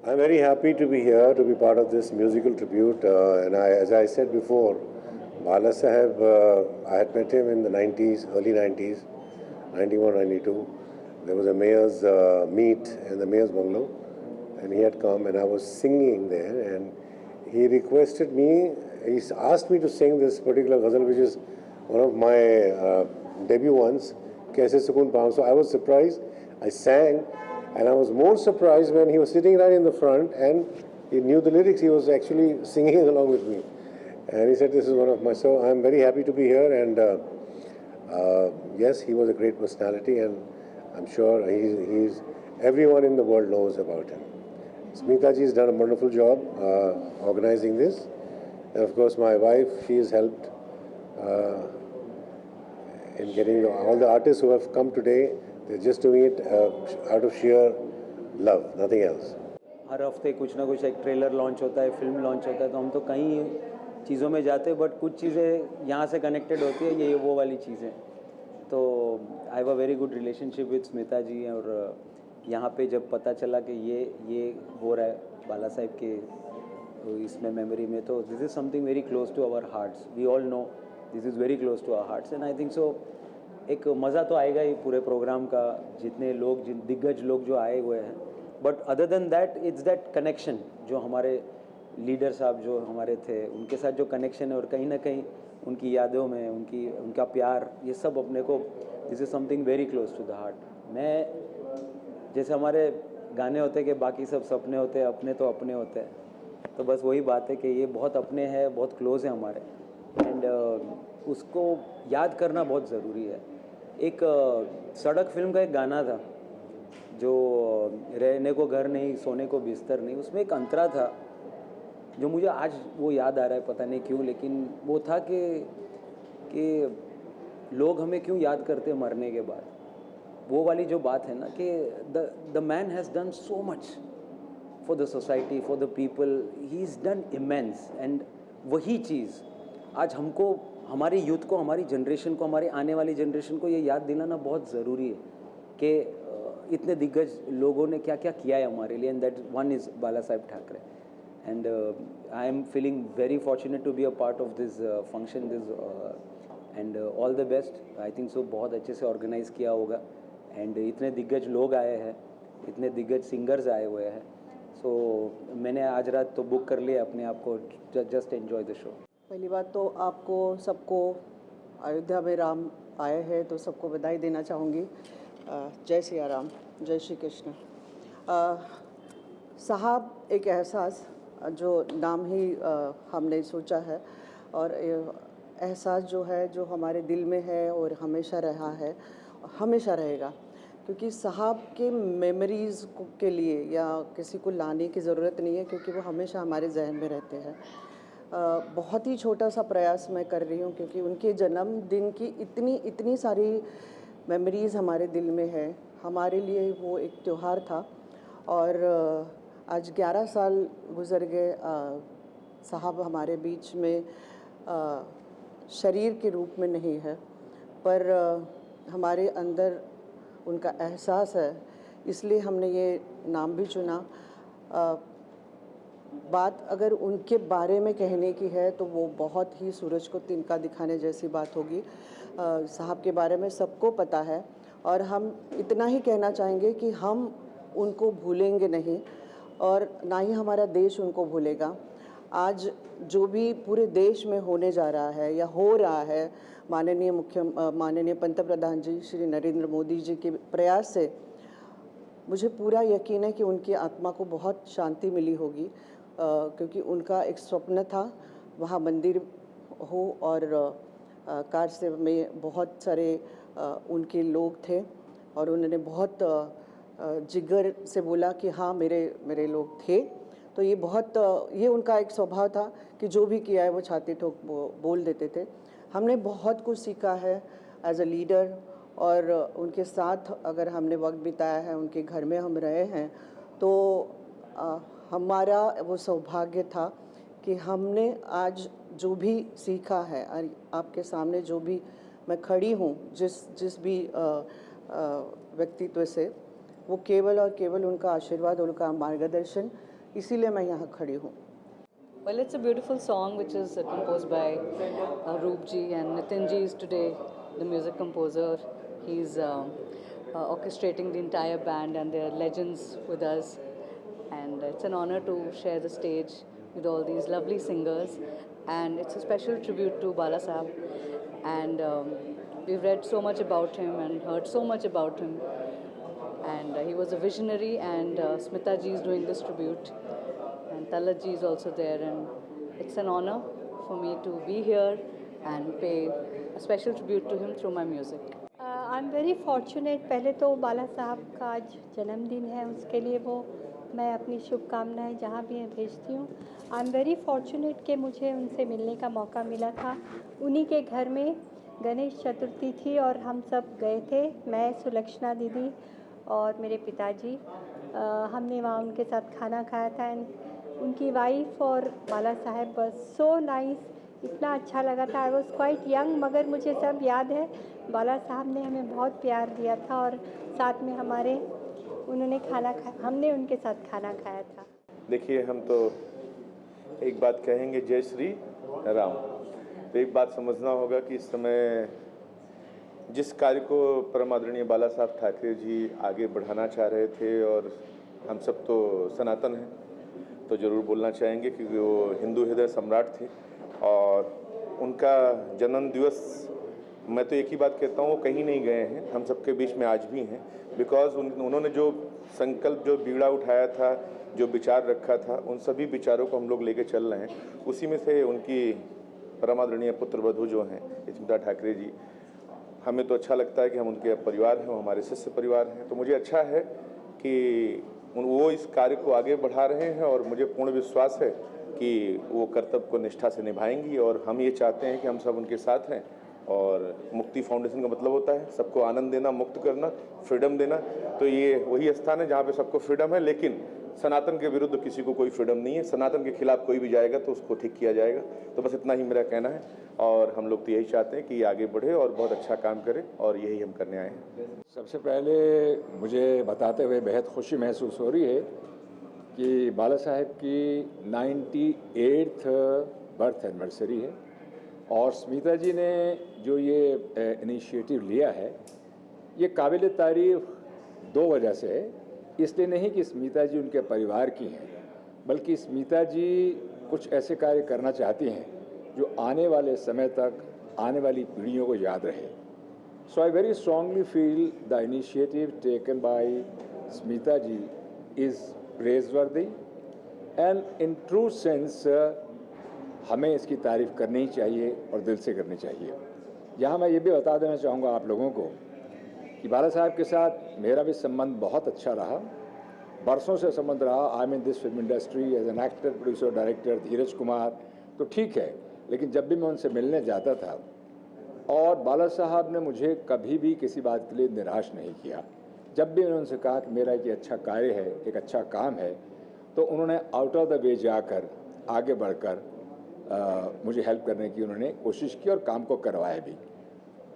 I'm very happy to be here to be part of this musical tribute. As I said before, Bala Saheb, I had met him in the 90s, early 90s, 91, 92. There was a mayor's meet in the mayor's bungalow, and he had come, and I was singing there, and he requested me, he asked me to sing this particular ghazal, which is one of my debut ones, Kaise Sukun Paam. So I was surprised. I sang, and I was more surprised when he was sitting right in the front and he knew the lyrics. He was actually singing along with me. And he said, this is one of my... So I'm very happy to be here. And yes, he was a great personality, and I'm sure he's everyone in the world knows about him. Smita ji has done a wonderful job organizing this. And of course, my wife, she has helped in getting all the artists who have come today. They're just doing it out of sheer love, nothing else. हर हफ्ते कुछ ना कुछ एक trailer launch होता है, film launch होता है, तो हम तो कई चीज़ों में जाते हैं, बट कुछ चीज़ें यहाँ से कनेक्टेड होती है, ये वो वाली चीज़ें. तो I have a very good relationship with Smita ji. और यहाँ पे जब पता चला कि ये हो रहा है बाला साहब के इसमें मेमोरी में, तो this is something very close to our hearts. We all know this is very close to our hearts, and I think so एक मज़ा तो आएगा ही पूरे प्रोग्राम का, जितने लोग दिग्गज लोग जो आए हुए हैं. But other than that, it's that connection जो हमारे लीडर साहब जो हमारे थे, उनके साथ जो कनेक्शन है, और कहीं ना कहीं उनकी यादों में उनका प्यार, ये सब अपने को, this is something very close to the heart. मैं जैसे हमारे गाने होते हैं कि बाकी सब सपने होते हैं, अपने तो अपने होते हैं, तो बस वही बात है कि ये बहुत अपने हैं, बहुत क्लोज है हमारे. एंड उसको याद करना बहुत ज़रूरी है. एक सड़क फिल्म का एक गाना था जो रहने को घर नहीं, सोने को बिस्तर नहीं, उसमें एक अंतरा था जो मुझे आज वो याद आ रहा है, पता नहीं क्यों, लेकिन वो था कि लोग हमें क्यों याद करते हैं मरने के बाद. वो वाली जो बात है ना कि the man has done so much for the society, for the people, he is done immense. And वही चीज़ आज हमको, हमारे यूथ को, हमारी जनरेशन को, हमारे आने वाली जनरेशन को ये याद दिलाना बहुत ज़रूरी है कि इतने दिग्गज लोगों ने क्या क्या किया है हमारे लिए. And that one is Bala Saheb Thackeray. And I am feeling very fortunate to be a part of this function, and all the best. I think so बहुत अच्छे से ऑर्गेनाइज़ किया होगा. एंड इतने दिग्गज लोग आए हैं, इतने दिग्गज सिंगर्स आए हुए हैं. सो मैंने आज रात तो बुक कर लिया अपने आप को, जस्ट एन्जॉय द शो. पहली बात तो आपको सबको, अयोध्या में राम आए हैं तो सबको बधाई देना चाहूँगी. जय सिया राम, जय श्री कृष्ण. साहब एक एहसास, जो नाम ही हमने सोचा है, और एहसास जो है जो हमारे दिल में है और हमेशा रहा है, हमेशा रहेगा. क्योंकि साहब के मेमोरीज़ के लिए या किसी को लाने की ज़रूरत नहीं है, क्योंकि वो हमेशा हमारे जहन में रहते हैं. बहुत ही छोटा सा प्रयास मैं कर रही हूँ, क्योंकि उनके जन्मदिन की इतनी सारी मेमोरीज़ हमारे दिल में है. हमारे लिए वो एक त्यौहार था, और आज 11 साल गुज़र गए. साहब हमारे बीच में शरीर के रूप में नहीं है, पर हमारे अंदर उनका एहसास है, इसलिए हमने ये नाम भी चुना. बात अगर उनके बारे में कहने की है तो वो बहुत ही सूरज को तिनका दिखाने जैसी बात होगी. साहब के बारे में सबको पता है, और हम इतना ही कहना चाहेंगे कि हम उनको भूलेंगे नहीं, और ना ही हमारा देश उनको भूलेगा. आज जो भी पूरे देश में होने जा रहा है या हो रहा है, माननीय पंतप्रधान जी श्री नरेंद्र मोदी जी के प्रयास से मुझे पूरा यकीन है कि उनकी आत्मा को बहुत शांति मिली होगी. क्योंकि उनका एक स्वप्न था वहाँ मंदिर हो, और काशी में बहुत सारे उनके लोग थे, और उन्होंने बहुत जिगर से बोला कि हाँ मेरे लोग थे. तो ये उनका एक स्वभाव था कि जो भी किया है वो छाती ठोक बोल देते थे. हमने बहुत कुछ सीखा है एज अ लीडर, और उनके साथ अगर हमने वक्त बिताया है, उनके घर में हम रहे हैं, तो हमारा वो सौभाग्य था कि हमने आज जो भी सीखा है, आपके सामने जो भी मैं खड़ी हूँ, जिस भी व्यक्तित्व से, वो केवल और केवल उनका आशीर्वाद और उनका मार्गदर्शन इसीलिए मैं यहाँ खड़ी हूँ। Well, it's a beautiful song which is composed by Roop ji, and Nitin ji is today the music composer. He's orchestrating the entire band and they're legends with us. And it's an honor to share the stage with all these lovely singers. And it's a special tribute to Bala Sahab. And we've read so much about him and heard so much about him. And he was a visionary, and Smita ji is doing this tribute. And Talat ji is also there, and it's an honor for me to be here and pay a special tribute to him through my music. I am very fortunate. पहले तो बाला साहब का आज जन्मदिन है, उसके लिए वो मैं अपनी शुभकामनाएं जहाँ भी हैं भेजती हूँ। आई एम वेरी फॉर्चुनेट कि मुझे उनसे मिलने का मौका मिला था। उन्हीं के घर में गणेश चतुर्थी थी और हम सब गए थे, मैं, सुलक्षणा दीदी और मेरे पिताजी। हमने वहाँ उनके साथ खाना खाया था। एंड उनकी वाइफ और बाला साहब बस सो नाइस, इतना अच्छा लगा था। आई वॉज क्वाइट यंग, मगर मुझे सब याद है। बाला साहब ने हमें बहुत प्यार दिया था और साथ में हमने उनके साथ खाना खाया था। देखिए, हम तो एक बात कहेंगे, जय श्री राम। तो एक बात समझना होगा कि इस समय जिस कार्य को परम आदरणीय बाला साहब ठाकरे जी आगे बढ़ाना चाह रहे थे, और हम सब तो सनातन हैं तो ज़रूर बोलना चाहेंगे क्योंकि वो हिंदू हृदय सम्राट थे। और उनका जन्म दिवस, मैं तो एक ही बात कहता हूँ, वो कहीं नहीं गए हैं, हम सबके बीच में आज भी हैं। बिकॉज उन्होंने जो संकल्प, जो बीड़ा उठाया था, जो विचार रखा था, उन सभी विचारों को हम लोग लेके चल रहे हैं। उसी में से उनकी परमादरणीय पुत्रवधू जो हैं स्मिता ठाकरे जी, हमें तो अच्छा लगता है कि हम उनके परिवार हैं, वो हमारे शिष्य परिवार हैं। तो मुझे अच्छा है कि वो इस कार्य को आगे बढ़ा रहे हैं और मुझे पूर्ण विश्वास है कि वो कर्तव्य को निष्ठा से निभाएंगी। और हम ये चाहते हैं कि हम सब उनके साथ हैं। और मुक्ति फाउंडेशन का मतलब होता है सबको आनंद देना, मुक्त करना, फ्रीडम देना। तो ये वही स्थान है जहाँ पे सबको फ्रीडम है, लेकिन सनातन के विरुद्ध किसी को कोई फ्रीडम नहीं है। सनातन के खिलाफ कोई भी जाएगा तो उसको ठीक किया जाएगा। तो बस इतना ही मेरा कहना है, और हम लोग तो यही चाहते हैं कि ये आगे बढ़े और बहुत अच्छा काम करे, और यही हम करने आए हैं। सबसे पहले मुझे बताते हुए बेहद खुशी महसूस हो रही है कि बाला साहेब की 98th बर्थ एनिवर्सरी है, और स्मिता जी ने जो ये इनिशिएटिव लिया है, ये काबिल तारीफ दो वजह से है। इसलिए नहीं कि स्मिता जी उनके परिवार की हैं, बल्कि स्मिता जी कुछ ऐसे कार्य करना चाहती हैं जो आने वाले समय तक आने वाली पीढ़ियों को याद रहे। So I very strongly feel the initiative taken by Smita ji is praiseworthy, and in true sense हमें इसकी तारीफ़ करनी ही चाहिए और दिल से करनी चाहिए। यहाँ मैं ये भी बता देना चाहूँगा आप लोगों को कि बाला साहब के साथ मेरा भी संबंध बहुत अच्छा रहा, बरसों से संबंध रहा। I am in this film industry as an actor, producer, director. Dheeraj Kumar तो ठीक है, लेकिन जब भी मैं उनसे मिलने जाता था, और बाला साहब ने मुझे कभी भी किसी बात के लिए निराश नहीं किया। जब भी मैंने उनसे कहा कि मेरा एक अच्छा कार्य है, एक अच्छा काम है, तो उन्होंने आउट ऑफ द वे जाकर, आगे बढ़कर मुझे हेल्प करने की उन्होंने कोशिश की और काम को करवाया भी।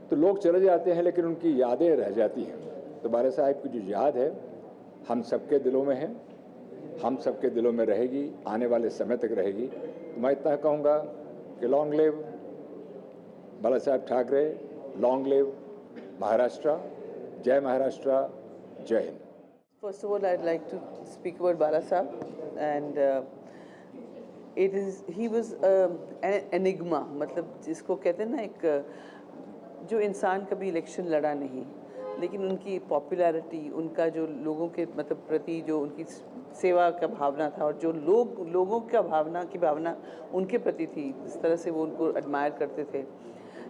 तो लोग चले जाते हैं लेकिन उनकी यादें रह जाती हैं। तो बाला साहब की जो याद है हम सबके दिलों में है, हम सबके दिलों में रहेगी, आने वाले समय तक रहेगी। तो मैं इतना कहूँगा कि लॉन्ग लिव बाला साहब ठाकरे, लॉन्ग लिव महाराष्ट्र, जय महाराष्ट्र, जय Hind. First of all, I'd like to speak about Bala Sahab, and he was an enigma, मतलब जिसको कहते हैं ना, एक जो इंसान कभी इलेक्शन लड़ा नहीं, लेकिन उनकी पॉपुलैरिटी, उनका जो लोगों के मतलब प्रति जो उनकी सेवा का भावना था, और जो लोगों का भावना उनके प्रति थी, जिस तरह से वो उनको एडमायर करते थे।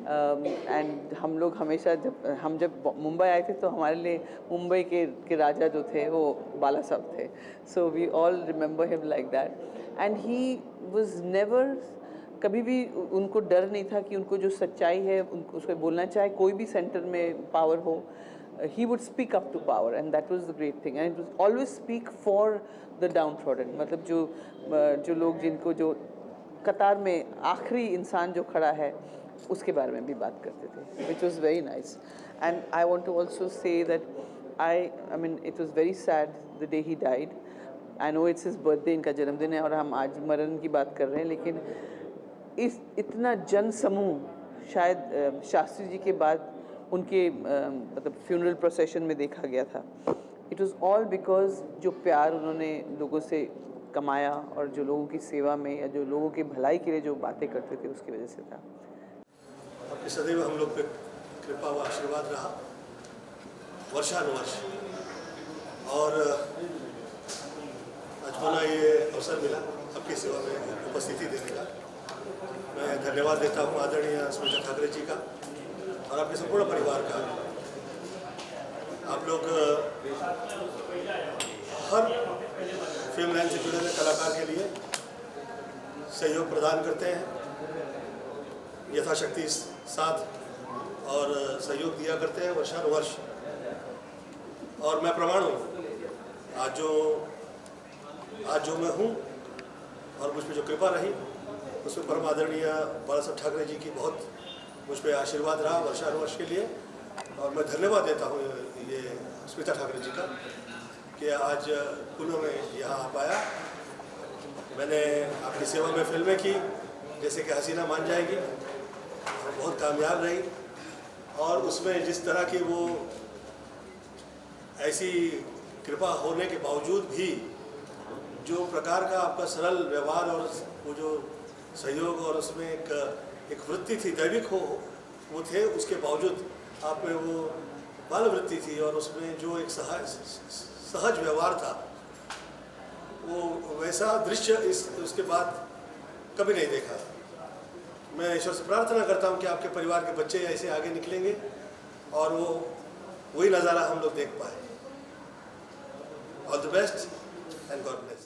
एंड हम लोग हमेशा जब मुंबई आए थे तो हमारे लिए मुंबई के राजा जो थे वो बाला साहब थे। So we all remember him like that, and he was never, कभी भी उनको डर नहीं था कि उनको जो सच्चाई है उनको उसको बोलना, चाहे कोई भी सेंटर में पावर हो, he would speak up to power, and that was the great thing, and it was always speak for the downtrodden, मतलब जो लोग, जिनको जो कतार में आखिरी इंसान जो खड़ा है उसके बारे में भी बात करते थे, which was very nice. And I want to also say that I mean it was very sad the day he died, I know it's his birthday, इनका जन्मदिन है और हम आज मरण की बात कर रहे हैं, लेकिन इस इतना जन समूह शायद शास्त्री जी के बाद उनके मतलब फ्यूनरल प्रोसेशन में देखा गया था। इट वाज ऑल बिकॉज जो प्यार उन्होंने लोगों से कमाया और जो लोगों की सेवा में या जो लोगों की भलाई के लिए जो बातें करते थे उसकी वजह से था। आपकी सदैव हम लोग पे कृपा व आशीर्वाद रहा वर्षानुवर्ष, और आज पुनः ये अवसर मिला आपकी सेवा में उपस्थिति देने का। मैं धन्यवाद देता हूँ आदरणीय स्मिता ठाकरे जी का और आपके संपूर्ण परिवार का। आप लोग हर फिल्म लाइन से जुड़े हुए कलाकार के लिए सहयोग प्रदान करते हैं, यथाशक्ति साथ और सहयोग दिया करते हैं वर्षानुवर्ष। और मैं प्रमाण हूँ आज जो मैं हूँ और मुझ पर जो कृपा रही उसमें परम आदरणीय बाला साहब ठाकरे जी की बहुत मुझ पर आशीर्वाद रहा वर्षानुवर्ष के लिए। और मैं धन्यवाद देता हूँ ये स्मिता ठाकरे जी का कि आज पुनः मैं यहाँ आ पाया। मैंने आपकी सेवा में फिल्में की जैसे कि हसीना मान जाएगी, और बहुत कामयाब रही, और उसमें जिस तरह की वो ऐसी कृपा होने के बावजूद भी जो प्रकार का आपका सरल व्यवहार और वो जो सहयोग और उसमें एक वृत्ति थी दैविक हो वो थे, उसके बावजूद आप में वो बाल वृत्ति थी और उसमें जो एक सहज व्यवहार था, वो वैसा दृश्य उसके बाद कभी नहीं देखा। मैं ईश्वर से प्रार्थना करता हूँ कि आपके परिवार के बच्चे ऐसे आगे निकलेंगे और वही नज़ारा हम लोग देख पाए। All the best and God bless.